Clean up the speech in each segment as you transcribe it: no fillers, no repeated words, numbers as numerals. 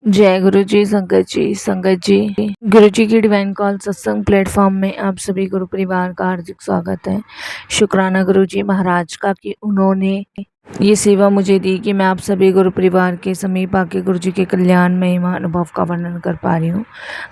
जय गुरु जी, संगत जी। गुरु जी की डिवाइन कॉल सत्संग प्लेटफॉर्म में आप सभी गुरु परिवार का हार्दिक स्वागत है। शुक्राना गुरु जी महाराज का कि उन्होंने ये सेवा मुझे दी कि मैं आप सभी गुरु परिवार के समीप आके गुरु जी के कल्याण महिमा अनुभव का वर्णन कर पा रही हूँ।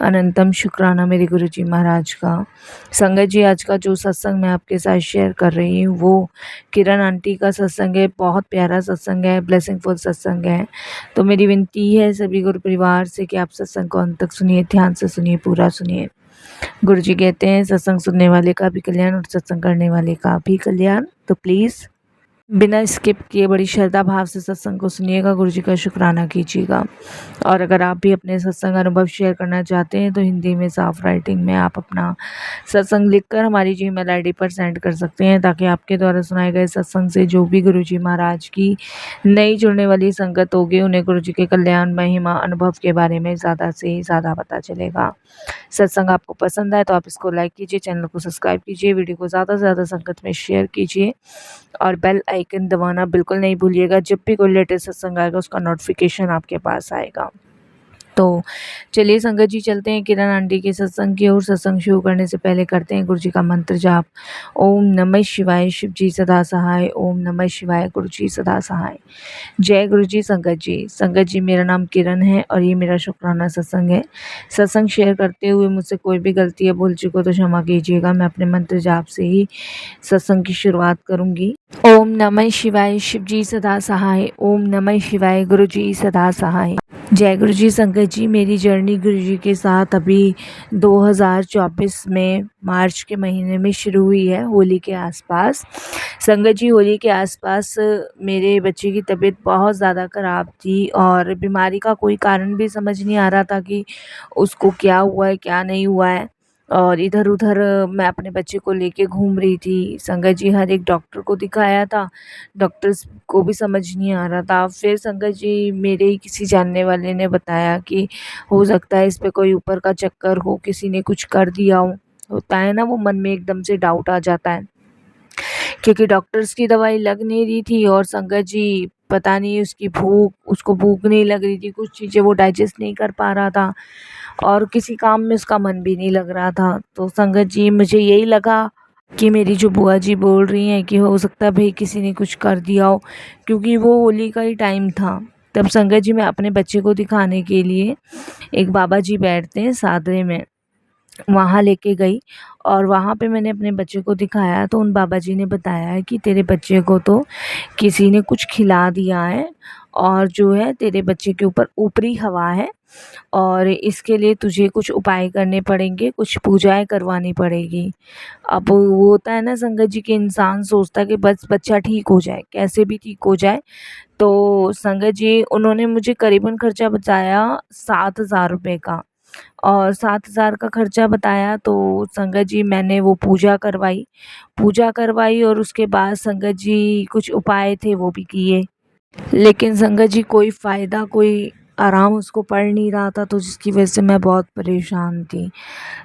अनंतम शुक्राना मेरे गुरु जी महाराज का। संगत जी, आज का जो सत्संग मैं आपके साथ शेयर कर रही हूँ वो किरण आंटी का सत्संग है। बहुत प्यारा सत्संग है, ब्लेसिंगफुल सत्संग है। तो मेरी विनती है सभी गुरु परिवार से कि आप सत्संग को अंत तक सुनिए, ध्यान से सुनिए, पूरा सुनिए। गुरु जी कहते हैं सत्संग सुनने वाले का भी कल्याण और सत्संग करने वाले का भी कल्याण। तो प्लीज़ बिना स्किप किए बड़ी श्रद्धा भाव से सत्संग को सुनिएगा, गुरु जी का शुक्राना कीजिएगा। और अगर आप भी अपने सत्संग अनुभव शेयर करना चाहते हैं तो हिंदी में साफ राइटिंग में आप अपना सत्संग लिखकर हमारी जीमेल आईडी पर सेंड कर सकते हैं, ताकि आपके द्वारा सुनाए गए सत्संग से जो भी गुरु जी महाराज की नई जुड़ने वाली संगत होगी उन्हें गुरु जी के कल्याण महिमा अनुभव के बारे में ज़्यादा से ज़्यादा पता चलेगा। सत्संग आपको पसंद आए तो आप इसको लाइक कीजिए, चैनल को सब्सक्राइब कीजिए, वीडियो को ज़्यादा से ज़्यादा संगत में शेयर कीजिए और बेल आइकन दबाना बिल्कुल नहीं भूलिएगा। जब भी कोई लेटेस्ट सत्संग आएगा उसका नोटिफिकेशन आपके पास आएगा। तो चलिए संगत जी, चलते हैं किरण आंटी के सत्संग की ओर। सत्संग शुरू करने से पहले करते हैं गुरु जी का मंत्र जाप। ओम नमः शिवाय, शिव जी सदा सहाय। ओम नमः शिवाय, गुरु जी सदा सहाय। जय गुरु जी। संगत जी, मेरा नाम किरण है और ये मेरा शुक्राना सत्संग है। सत्संग शेयर करते हुए मुझसे कोई भी गलती या भूल चूको तो क्षमा कीजिएगा। मैं अपने मंत्र जाप से ही सत्संग की शुरुआत करूंगी। ओम नमः शिवाय, शिव जी सदा सहाय। ओम नमः शिवाय, गुरु जी सदा सहाय। जय गुरु जी। संगत जी, मेरी जर्नी गुरु जी के साथ अभी 2024 में मार्च के महीने में शुरू हुई है, होली के आसपास। संगत जी, होली के आसपास मेरे बच्चे की तबीयत बहुत ज़्यादा ख़राब थी और बीमारी का कोई कारण भी समझ नहीं आ रहा था कि उसको क्या हुआ है क्या नहीं हुआ है। और इधर उधर मैं अपने बच्चे को लेके घूम रही थी। संगत जी, हर एक डॉक्टर को दिखाया था, डॉक्टर्स को भी समझ नहीं आ रहा था। फिर संगत जी, मेरे ही किसी जानने वाले ने बताया कि हो सकता है इस पे कोई ऊपर का चक्कर हो, किसी ने कुछ कर दिया हो। होता है ना, वो मन में एकदम से डाउट आ जाता है। क्योंकि डॉक्टर्स की दवाई लग नहीं रही थी और संगत जी पता नहीं उसको भूख नहीं लग रही थी, कुछ चीज़ें वो डाइजेस्ट नहीं कर पा रहा था और किसी काम में उसका मन भी नहीं लग रहा था। तो संगत जी, मुझे यही लगा कि मेरी जो बुआ जी बोल रही हैं कि हो सकता है भाई किसी ने कुछ कर दिया हो, क्योंकि वो होली का ही टाइम था। तब संगत जी, मैं अपने बच्चे को दिखाने के लिए, एक बाबा जी बैठते हैं सादरे में, वहाँ लेके गई और वहाँ पे मैंने अपने बच्चे को दिखाया तो उन बाबा जी ने बताया कि तेरे बच्चे को तो किसी ने कुछ खिला दिया है और जो है तेरे बच्चे के ऊपर ऊपरी हवा है और इसके लिए तुझे कुछ उपाय करने पड़ेंगे, कुछ पूजाएं करवानी पड़ेगी। अब वो होता है ना संगत जी, कि इंसान सोचता है कि बस बच्चा ठीक हो जाए, कैसे भी ठीक हो जाए। तो संगत जी, उन्होंने मुझे करीबन खर्चा बताया 7,000 रुपये का। और 7,000 का खर्चा बताया तो संगत जी मैंने वो पूजा करवाई और उसके बाद संगत जी कुछ उपाय थे वो भी किए, लेकिन संगत जी कोई फ़ायदा, कोई आराम उसको पड़ नहीं रहा था, तो जिसकी वजह से मैं बहुत परेशान थी।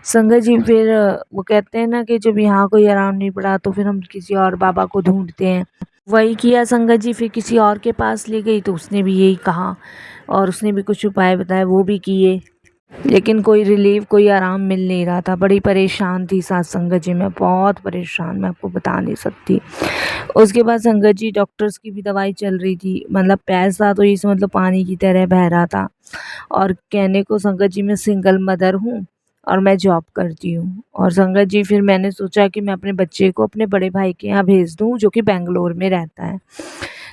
संगत जी, फिर वो कहते हैं ना कि जब यहाँ कोई आराम नहीं पड़ा तो फिर हम किसी और बाबा को ढूंढते हैं। वही किया संगत जी, फिर किसी और के पास ले गई तो उसने भी यही कहा और उसने भी कुछ उपाय बताए, वो भी किए, लेकिन कोई रिलीफ, कोई आराम मिल नहीं रहा था। बड़ी परेशान थी साथ संगत जी, मैं बहुत परेशान, मैं आपको बता नहीं सकती। उसके बाद संगत जी डॉक्टर्स की भी दवाई चल रही थी, मतलब पैसा तो इस मतलब पानी की तरह बह रहा था। और कहने को संगत जी, मैं सिंगल मदर हूँ और मैं जॉब करती हूँ। और संगत जी, फिर मैंने सोचा कि मैं अपने बच्चे को अपने बड़े भाई के यहाँ भेज दूँ जो कि बेंगलोर में रहता है।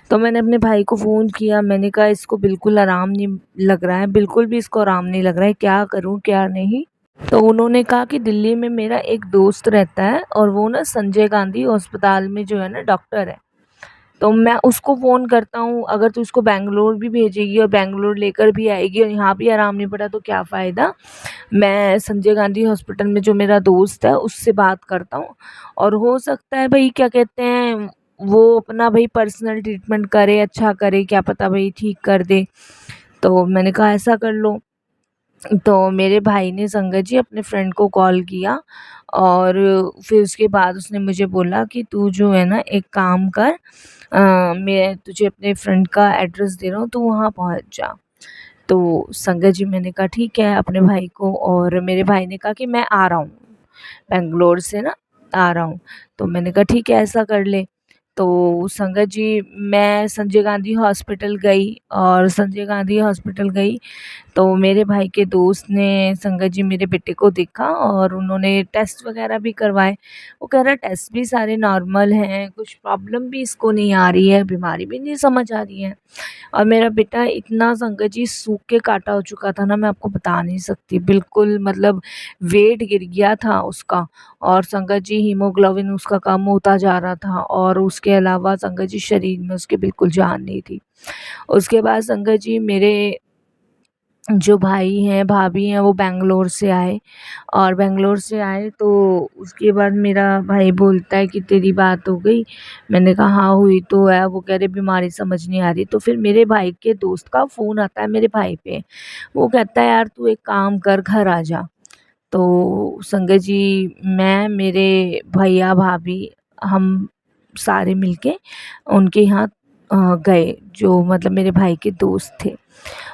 तो मैंने अपने भाई को फ़ोन किया, मैंने कहा इसको बिल्कुल आराम नहीं लग रहा है, बिल्कुल भी इसको आराम नहीं लग रहा है, क्या करूं क्या नहीं। तो उन्होंने कहा कि दिल्ली में मेरा एक दोस्त रहता है और वो ना संजय गांधी अस्पताल में जो है ना डॉक्टर है, तो मैं उसको फ़ोन करता हूँ, अगर तू इसको बेंगलोर भी भेजेगी और बेंगलोर लेकर भी आएगी और यहाँ भी आराम नहीं पड़ा तो क्या फ़ायदा। मैं संजय गांधी हॉस्पिटल में जो मेरा दोस्त है उससे बात करता हूँ और हो सकता है भाई, क्या कहते हैं, वो अपना भाई पर्सनल ट्रीटमेंट करे, अच्छा करे, क्या पता भाई ठीक कर दे। तो मैंने कहा ऐसा कर लो। तो मेरे भाई ने संगत जी अपने फ्रेंड को कॉल किया और फिर उसके बाद उसने मुझे बोला कि तू जो है ना एक काम कर, मैं तुझे अपने फ्रेंड का एड्रेस दे रहा हूँ, तू वहाँ पहुँच जा। तो संगत जी मैंने कहा ठीक है अपने भाई को, और मेरे भाई ने कहा कि मैं आ रहा हूँ, बेंगलोर से ना आ रहा हूँ। तो मैंने कहा ठीक है ऐसा कर ले। तो संगत जी मैं संजय गांधी हॉस्पिटल गई, और संजय गांधी हॉस्पिटल गई तो मेरे भाई के दोस्त ने संगत जी मेरे बेटे को देखा और उन्होंने टेस्ट वगैरह भी करवाए। वो कह रहा टेस्ट भी सारे नॉर्मल हैं, कुछ प्रॉब्लम भी इसको नहीं आ रही है, बीमारी भी नहीं समझ आ रही है। और मेरा बेटा इतना संगत जी सूख के काटा हो चुका था ना, मैं आपको बता नहीं सकती, बिल्कुल मतलब वेट गिर गया था उसका। और संगत जी हीमोग्लोबिन उसका कम होता जा रहा था, और उसके अलावा संगत जी शरीर में उसके बिल्कुल जान नहीं थी। उसके बाद संगत जी मेरे जो भाई हैं भाभी हैं वो बैंगलोर से आए, और बैंगलोर से आए तो उसके बाद मेरा भाई बोलता है कि तेरी बात हो गई। मैंने कहा हाँ हुई तो है। वो कह रहे बीमारी समझ नहीं आ रही। तो फिर मेरे भाई के दोस्त का फ़ोन आता है मेरे भाई पे, वो कहता है यार तू एक काम कर घर आ जा। तो संगत जी मैं मेरे भैया भाभी हम सारे मिलके उनके यहाँ गए, जो मतलब मेरे भाई के दोस्त थे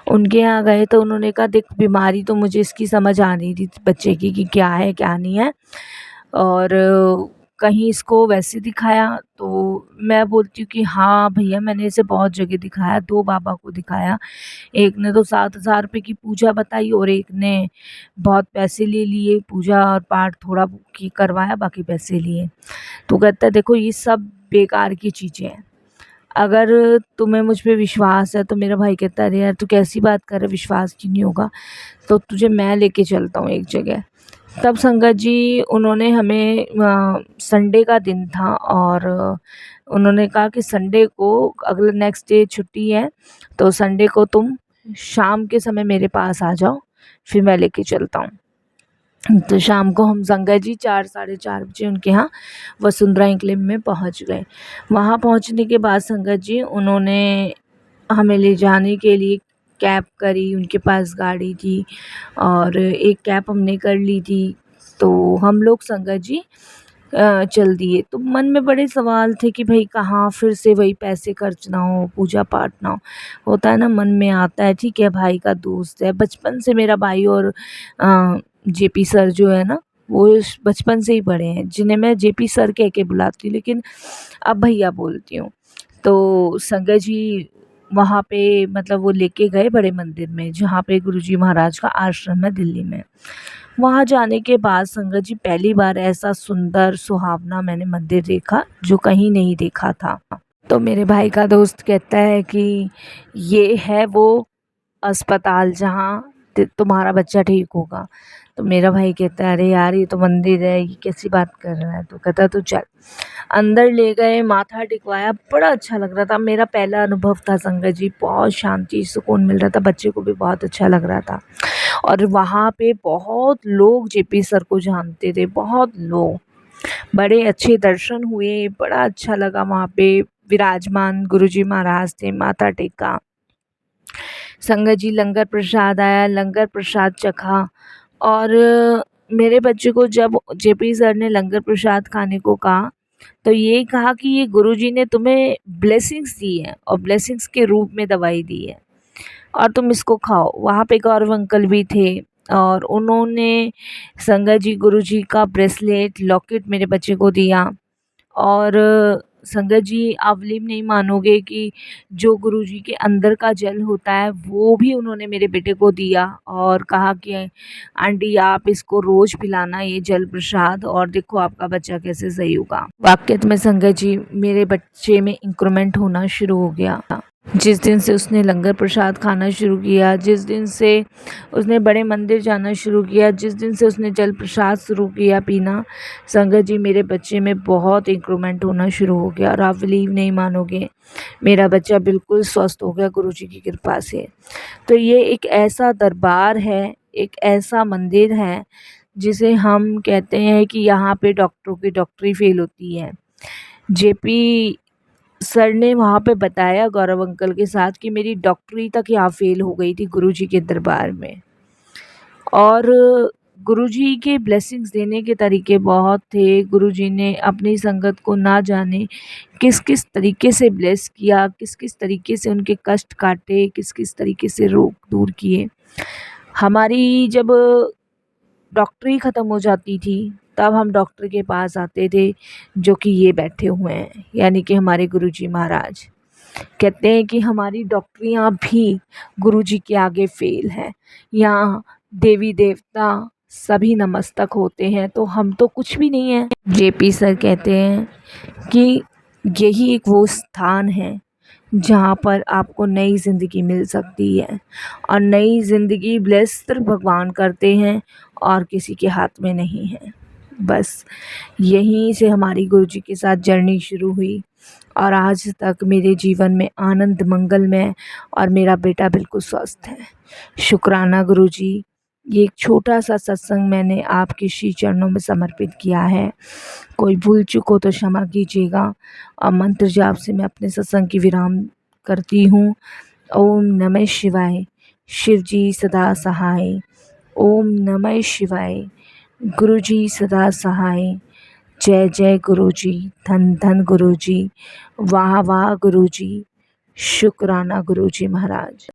उनके यहाँ गए। तो उन्होंने कहा देख बीमारी तो मुझे इसकी समझ आ नहीं रही थी बच्चे की कि क्या है क्या नहीं है, और कहीं इसको वैसे दिखाया। तो मैं बोलती हूँ कि हाँ भैया मैंने इसे बहुत जगह दिखाया, 2 बाबा को दिखाया। एक ने तो 7,000 रुपये की पूजा बताई और एक ने बहुत पैसे ले लिए, पूजा और पाठ थोड़ा की करवाया बाकी पैसे लिए। तो कहता है देखो ये सब बेकार की चीज़ें हैं, अगर तुम्हें मुझ पे विश्वास है। तो मेरा भाई कहता है अरे यार तू कैसी बात कर रहा है, विश्वास क्यों नहीं होगा, तो तुझे मैं लेके चलता हूँ एक जगह। तब संगत जी उन्होंने हमें संडे का दिन था, और उन्होंने कहा कि संडे को अगले नेक्स्ट डे छुट्टी है, तो संडे को तुम शाम के समय मेरे पास आ जाओ, फिर मैं लेके चलता हूँ। तो शाम को हम संगत जी 4 साढ़े 4 बजे उनके यहाँ वसुंधरा एन्क्लेव में पहुँच गए। वहाँ पहुँचने के बाद संगत जी उन्होंने हमें ले जाने के लिए कैब करी, उनके पास गाड़ी थी और एक कैब हमने कर ली थी। तो हम लोग संगत जी चल दिए। तो मन में बड़े सवाल थे कि भई कहाँ फिर से वही पैसे खर्च ना हो, पूजा पाठ ना हो। होता है ना मन में आता है, ठीक है भाई का दोस्त है, बचपन से मेरा भाई और जेपी सर जो है ना वो बचपन से ही पढ़े हैं, जिन्हें मैं जेपी सर कह के बुलाती हूँ लेकिन अब भैया बोलती हूँ। तो संगत जी वहाँ पे मतलब वो लेके गए बड़े मंदिर में जहाँ पे गुरुजी महाराज का आश्रम है दिल्ली में। वहाँ जाने के बाद संगत जी पहली बार ऐसा सुंदर सुहावना मैंने मंदिर देखा जो कहीं नहीं देखा था। तो मेरे भाई का दोस्त कहता है कि ये है वो अस्पताल जहाँ तुम्हारा बच्चा ठीक होगा। तो मेरा भाई कहता है अरे यार ये तो मंदिर है, ये कैसी बात कर रहा है। तो कहता तो चल। अंदर ले गए, माथा टिकवाया, बड़ा अच्छा लग रहा था। मेरा पहला अनुभव था संगत जी, बहुत शांति सुकून मिल रहा था, बच्चे को भी बहुत अच्छा लग रहा था। और वहाँ पे बहुत लोग जेपी सर को जानते थे, बहुत लोग, बड़े अच्छे दर्शन हुए, बड़ा अच्छा लगा। वहाँ पे विराजमान गुरुजी महाराज थे, माथा टेका। संगत जी लंगर प्रसाद आया, लंगर प्रसाद चखा। और मेरे बच्चे को जब जेपी सर ने लंगर प्रसाद खाने को कहा तो ये कहा कि ये गुरुजी ने तुम्हें ब्लेसिंग्स दी है और ब्लेसिंग्स के रूप में दवाई दी है और तुम इसको खाओ। वहाँ पे गौरव अंकल भी थे और उन्होंने संगत जी गुरुजी का ब्रेसलेट लॉकेट मेरे बच्चे को दिया। और संगत जी आप बिलीव नहीं मानोगे कि जो गुरुजी के अंदर का जल होता है वो भी उन्होंने मेरे बेटे को दिया और कहा कि आंटी आप इसको रोज़ पिलाना ये जल प्रसाद और देखो आपका बच्चा कैसे सही होगा। वाक़ई में संगत जी मेरे बच्चे में इंक्रीमेंट होना शुरू हो गया। जिस दिन से उसने लंगर प्रसाद खाना शुरू किया, जिस दिन से उसने बड़े मंदिर जाना शुरू किया, जिस दिन से उसने जल प्रसाद शुरू किया पीना, संगत जी मेरे बच्चे में बहुत इंक्रीमेंट होना शुरू हो गया। और आप बिलीव नहीं मानोगे मेरा बच्चा बिल्कुल स्वस्थ हो गया गुरुजी की कृपा से। तो ये एक ऐसा दरबार है, एक ऐसा मंदिर है जिसे हम कहते हैं कि यहाँ पे डॉक्टरों की डॉक्टरी फेल होती है। जेपी सर ने वहाँ पे बताया गौरव अंकल के साथ कि मेरी डॉक्टरी तक यहाँ फेल हो गई थी गुरुजी के दरबार में। और गुरुजी के ब्लेसिंग्स देने के तरीके बहुत थे। गुरुजी ने अपनी संगत को ना जाने किस किस तरीके से ब्लेस किया, किस किस तरीके से उनके कष्ट काटे, किस किस तरीके से रोग दूर किए। हमारी जब डॉक्टरी ख़त्म हो जाती थी तब हम डॉक्टर के पास आते थे, जो कि ये बैठे हुए हैं, यानी कि हमारे गुरुजी महाराज। कहते हैं कि हमारी डॉक्टरियाँ भी गुरुजी के आगे फेल हैं। यहाँ देवी देवता सभी नमस्तक होते हैं, तो हम तो कुछ भी नहीं हैं। जेपी सर कहते हैं कि यही एक वो स्थान है जहाँ पर आपको नई ज़िंदगी मिल सकती है, और नई ज़िंदगी ब्लेस सिर्फ भगवान करते हैं और किसी के हाथ में नहीं है। बस यहीं से हमारी गुरुजी के साथ जर्नी शुरू हुई और आज तक मेरे जीवन में आनंद मंगलमय, और मेरा बेटा बिल्कुल स्वस्थ है। शुक्राना गुरुजी। ये एक छोटा सा सत्संग मैंने आपके श्री चरणों में समर्पित किया है। कोई भूल चूक हो तो क्षमा कीजिएगा। और मंत्र जाप से मैं अपने सत्संग की विराम करती हूँ। ओम नमः शिवाय। शिव जी सदा सहाय। ओम नमः शिवाय। गुरुजी सदा सहाय। जय जय गुरुजी। धन धन गुरुजी। वाह वाह गुरुजी। शुक्राना गुरुजी महाराज।